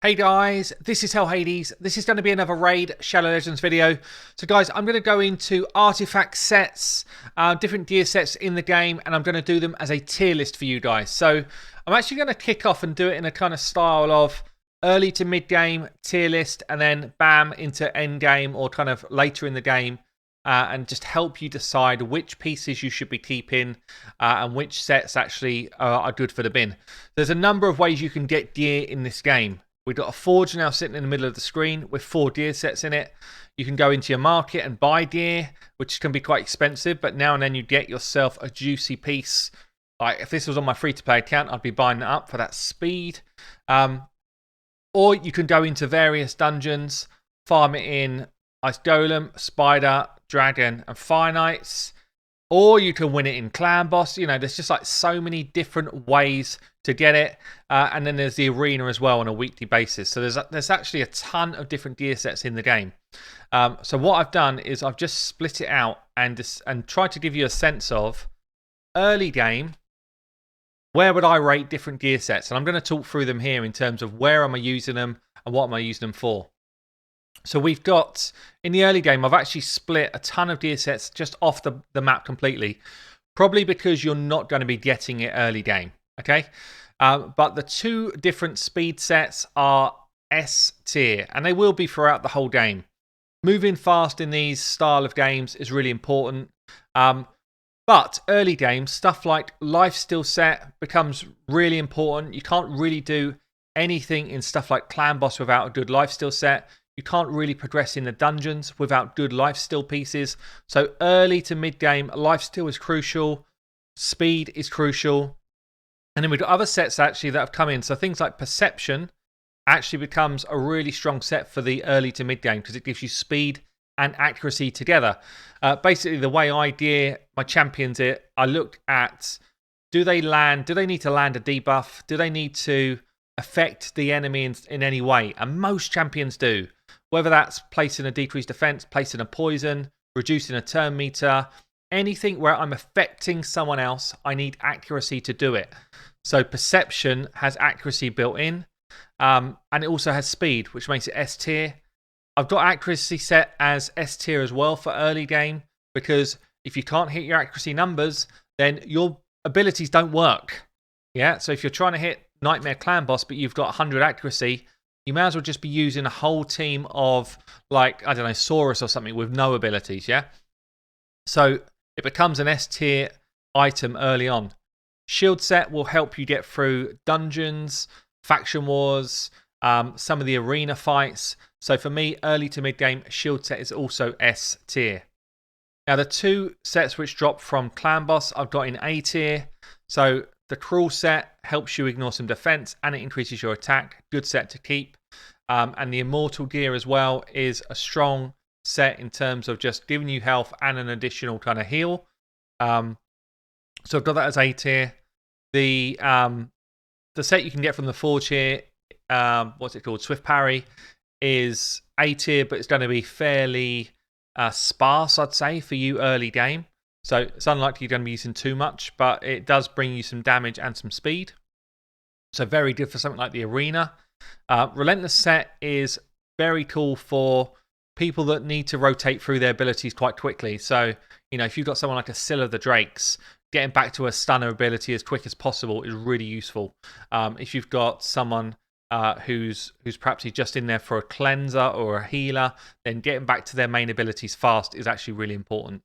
Hey guys, this is Hell Hades. This is going to be another Raid Shadow Legends video. So guys, I'm going to go into artifact sets, different gear sets in the game, and I'm going to do them as a tier list for you guys. So I'm actually going to kick off and do it in a kind of style of early to mid game tier list, and then bam into end game or kind of later in the game, and just help you decide which pieces you should be keeping and which sets actually are good for the bin. There's a number of ways you can get gear in this game. We've got a forge now sitting in the middle of the screen with 4 gear sets in it. You can go into your market and buy gear, which can be quite expensive, but now and then you get yourself a juicy piece. Like if this was on my free-to-play account, I'd be buying it up for that speed. Or you can go into various dungeons, farm it in Ice Golem, Spider, Dragon, and Fire Knights. Or you can win it in Clan Boss. You know, there's just like so many different ways to get it. And then there's the arena as well on a weekly basis. So there's actually a ton of different gear sets in the game. So what I've done is I've just split it out and tried to give you a sense of early game. Where would I rate different gear sets? And I'm going to talk through them here in terms of where am I using them and what am I using them for. So we've got, in the early game, I've actually split a ton of gear sets just off the map completely. Probably because you're not going to be getting it early game, okay? But the 2 different speed sets are S tier, and they will be throughout the whole game. Moving fast in these style of games is really important. But early game, stuff like Lifesteal set becomes really important. You can't really do anything in stuff like Clan Boss without a good Lifesteal set. You can't really progress in the dungeons without good lifesteal pieces. So early to mid game, lifesteal is crucial. Speed is crucial. And then we've got other sets actually that have come in. So things like Perception actually becomes a really strong set for the early to mid game because it gives you speed and accuracy together. Basically, the way I gear my champions, I looked at, do they need to land a debuff? Do they need to affect the enemy in any way? And most champions do. Whether that's placing a decreased defense, placing a poison, reducing a turn meter, anything where I'm affecting someone else, I need accuracy to do it. So Perception has accuracy built in, and it also has speed, which makes it S tier. I've got accuracy set as S tier as well for early game, because if you can't hit your accuracy numbers, then your abilities don't work. Yeah, so if you're trying to hit Nightmare Clan Boss, but you've got 100 accuracy, you may as well just be using a whole team of, like, I don't know, Saurus or something with no abilities, yeah? So it becomes an S tier item early on. Shield set will help you get through dungeons, faction wars, some of the arena fights. So for me, early to mid game, shield set is also S tier. Now the 2 sets which drop from Clan Boss I've got in A tier. So the Cruel set helps you ignore some defense and it increases your attack. Good set to keep. And the Immortal gear as well is a strong set in terms of just giving you health and an additional kind of heal. So I've got that as A tier. The set you can get from the Forge here, what's it called? Swift Parry, is A tier, but it's going to be fairly sparse, I'd say, for you early game. So it's unlikely you're going to be using too much, but it does bring you some damage and some speed. So very good for something like the arena. Relentless set is very cool for people that need to rotate through their abilities quite quickly. So, you know, if you've got someone like a Scylla of the Drakes, getting back to a stunner ability as quick as possible is really useful. If you've got someone who's perhaps just in there for a cleanser or a healer, then getting back to their main abilities fast is actually really important.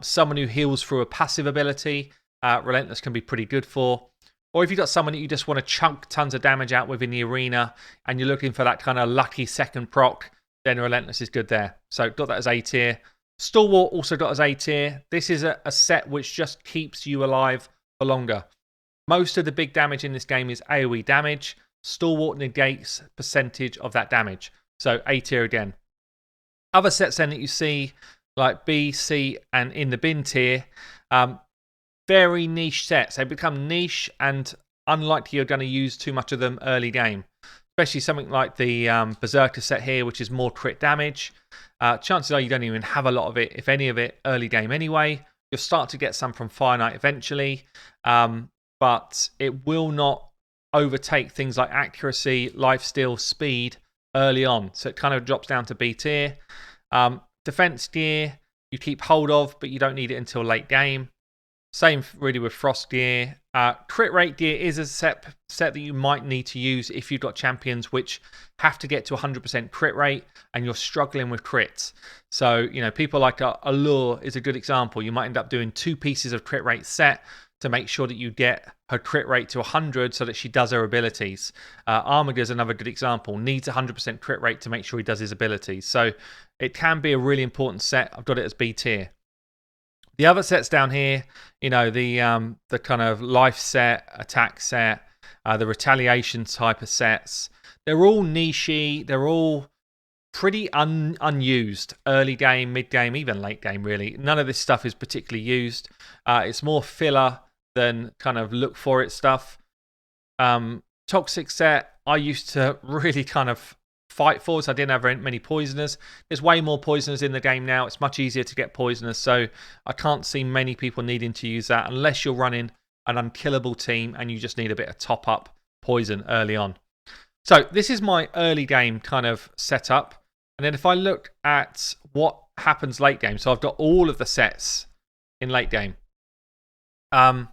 Someone who heals through a passive ability, Relentless can be pretty good for. Or if you've got someone that you just want to chunk tons of damage out within the arena and you're looking for that kind of lucky second proc, then Relentless is good there. So got that as A tier. Stalwart also got as A tier. This is a set which just keeps you alive for longer. Most of the big damage in this game is AoE damage. Stalwart negates percentage of that damage. So A tier again. Other sets then that you see, like B, C, and in the bin tier, very niche sets. They become niche and unlikely you're going to use too much of them early game. Especially something like the Berserker set here, which is more crit damage. Chances are you don't even have a lot of it, if any of it, early game anyway. You'll start to get some from Fire Knight eventually, but it will not overtake things like accuracy, lifesteal, speed early on. So it kind of drops down to B tier. Defense gear, you keep hold of, but you don't need it until late game. Same really with Frost gear. Crit rate gear is a set that you might need to use if you've got champions which have to get to 100% crit rate and you're struggling with crits. So, you know, people like Allure is a good example. You might end up doing 2 pieces of crit rate set to make sure that you get her crit rate to 100 so that she does her abilities. Armiger is another good example. Needs 100% crit rate to make sure he does his abilities. So it can be a really important set. I've got it as B tier. The other sets down here, you know, the kind of life set, attack set, the retaliation type of sets, they're all niche-y. They're all pretty unused. Early game, mid game, even late game, really. None of this stuff is particularly used. It's more filler than kind of look for it stuff. Toxic set, I used to really kind of fight for, so I didn't have many poisoners. There's way more poisoners in the game now. It's much easier to get poisoners, so I can't see many people needing to use that unless you're running an unkillable team and you just need a bit of top up poison early on. So this is my early game kind of setup, and then if I look at what happens late game, so I've got all of the sets in late game, and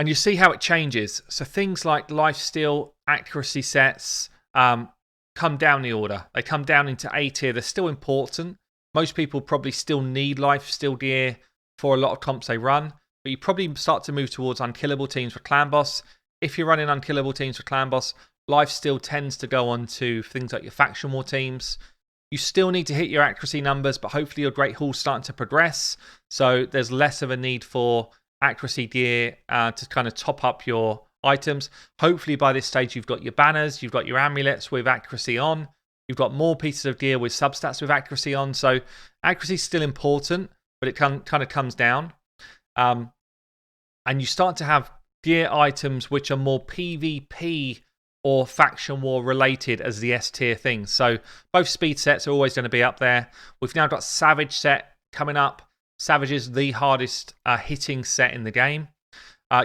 you see how it changes. So things like lifesteal, accuracy sets come down the order. They come down into A tier. They're still important. Most people probably still need lifesteal gear for a lot of comps they run, but you probably start to move towards unkillable teams for clan boss. If you're running unkillable teams for clan boss, lifesteal tends to go on to things like your faction war teams. You still need to hit your accuracy numbers, but hopefully your Great Hall's starting to progress, so there's less of a need for accuracy gear to kind of top up your items. Hopefully by this stage you've got your banners, you've got your amulets with accuracy on, you've got more pieces of gear with substats with accuracy on, so accuracy is still important, but it kind of comes down. And you start to have gear items which are more PvP or faction war related as the S tier things. So both speed sets are always going to be up there. We've now got Savage set coming up. Savage is the hardest hitting set in the game.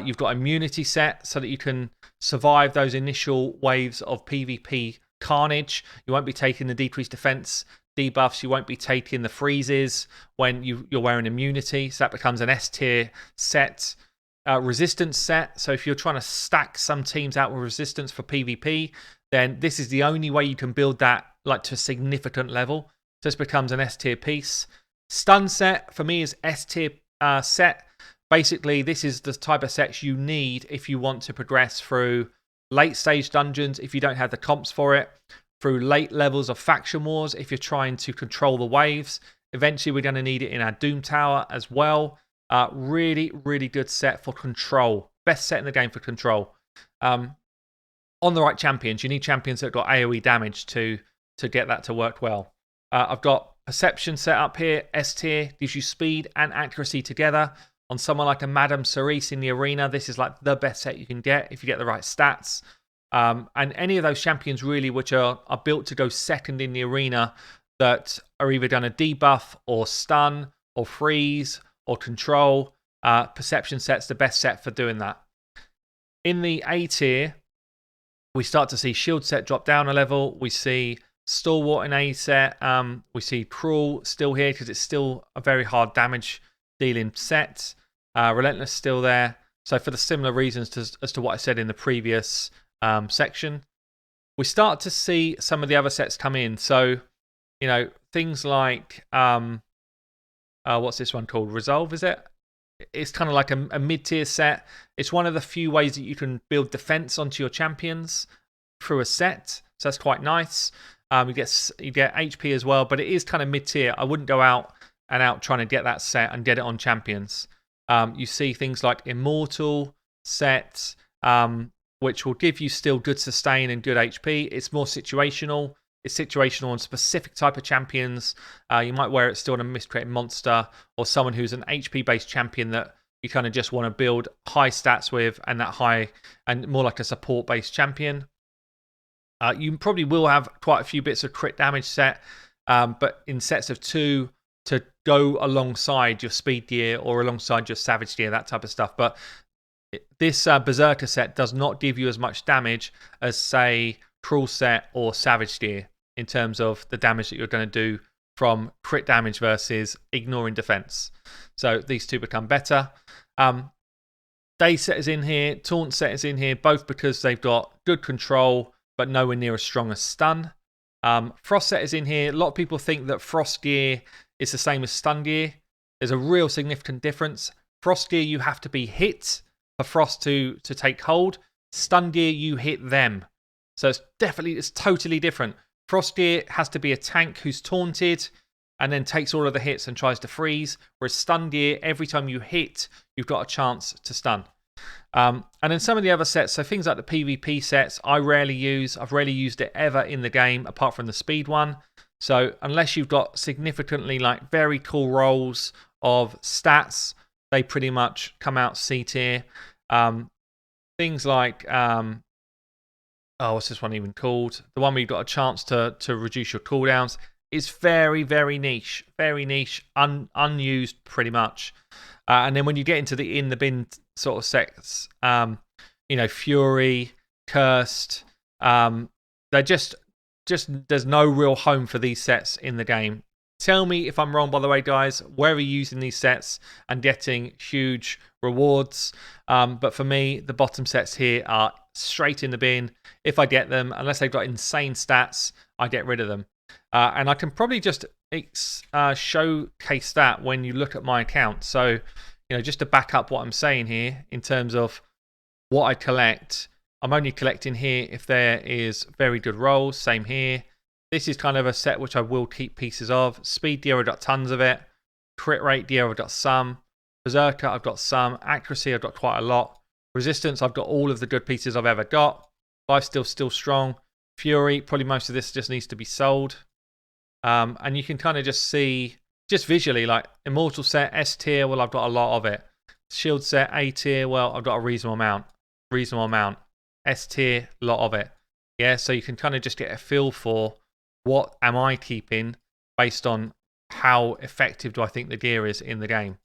You've got immunity set so that you can survive those initial waves of PvP carnage. You won't be taking the decreased defense debuffs. You won't be taking the freezes when you're wearing immunity. So that becomes an S tier set. Resistance set. So if you're trying to stack some teams out with resistance for PvP, then this is the only way you can build that like to a significant level. So this becomes an S tier piece. Stun set for me is S tier set. Basically, this is the type of sets you need if you want to progress through late stage dungeons, if you don't have the comps for it, through late levels of faction wars, if you're trying to control the waves. Eventually, we're going to need it in our Doom Tower as well. Really, really good set for control. Best set in the game for control. On the right champions, you need champions that got AoE damage to get that to work well. I've got Perception set up here. S tier, gives you speed and accuracy together. On someone like a Madame Cerise in the arena, this is like the best set you can get if you get the right stats. And any of those champions really which are built to go second in the arena that are either going to debuff or stun or freeze or control, Perception set's the best set for doing that. In the A tier, we start to see Shield set drop down a level. We see Stalwart in A set. We see Cruel still here because it's still a very hard damage dealing set. Relentless still there. So for the similar reasons as to what I said in the previous section, we start to see some of the other sets come in. So, you know, things like, what's this one called? Resolve, is it? It's kind of like a mid-tier set. It's one of the few ways that you can build defense onto your champions through a set. So that's quite nice. You get HP as well, but it is kind of mid-tier. I wouldn't go out and out trying to get that set and get it on champions. You see things like Immortal set, which will give you still good sustain and good HP. It's more situational. It's situational on specific type of champions. You might wear it still on a miscreated monster or someone who's an HP-based champion that you kind of just want to build high stats with and that high and more like a support-based champion. You probably will have quite a few bits of crit damage set, but in sets of 2 to go alongside your speed gear or alongside your savage gear, that type of stuff. But This Berserker set does not give you as much damage as, say, Cruel set or Savage Gear in terms of the damage that you're going to do from crit damage versus ignoring defense. So these two become better. Daze set is in here, Taunt set is in here, both because they've got good control but nowhere near as strong as stun. Frost set is in here. A lot of people think that Frost Gear is the same as Stun Gear. There's a real significant difference. Frost Gear, you have to be hit for Frost to take hold. Stun Gear, you hit them. So it's totally different. Frost Gear has to be a tank who's taunted and then takes all of the hits and tries to freeze. Whereas Stun Gear, every time you hit, you've got a chance to stun. And then some of the other sets, so things like the PvP sets, I rarely use. I've rarely used it ever in the game, apart from the speed one. So unless you've got significantly very cool rolls of stats, they pretty much come out C tier. Things like, what's this one even called? The one where you've got a chance to reduce your cooldowns is very, very niche. Very niche, unused pretty much. And then when you get into the in the bin sort of sets, Fury, Cursed, they're just there's no real home for these sets in the game. Tell me if I'm wrong, by the way, guys. Where are you using these sets and getting huge rewards? But for me, the bottom sets here are straight in the bin. If I get them, unless they've got insane stats, I get rid of them. And I can probably just showcase that when you look at my account. So, just to back up what I'm saying here in terms of what I collect, I'm only collecting here if there is very good rolls. Same here. This is kind of a set which I will keep pieces of. Speed Gear, I've got tons of it. Crit Rate Gear, I've got some. Berserker, I've got some. Accuracy, I've got quite a lot. Resistance, I've got all of the good pieces I've ever got. Lifesteal, still strong. Fury, probably most of this just needs to be sold. And you can kind of just see, just visually, like Immortal set, S tier, well, I've got a lot of it. Shield set, A tier, well, I've got a reasonable amount. S tier, a lot of it. Yeah, so you can kind of just get a feel for what am I keeping based on how effective do I think the gear is in the game.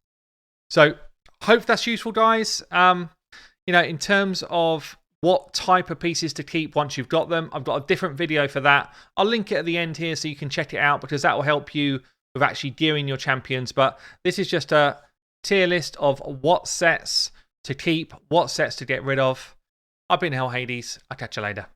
So, hope that's useful, guys. In terms of what type of pieces to keep once you've got them, I've got a different video for that. I'll link it at the end here so you can check it out, because that will help you with actually gearing your champions. But this is just a tier list of what sets to keep, what sets to get rid of. I've been Hell Hades. I'll catch you later.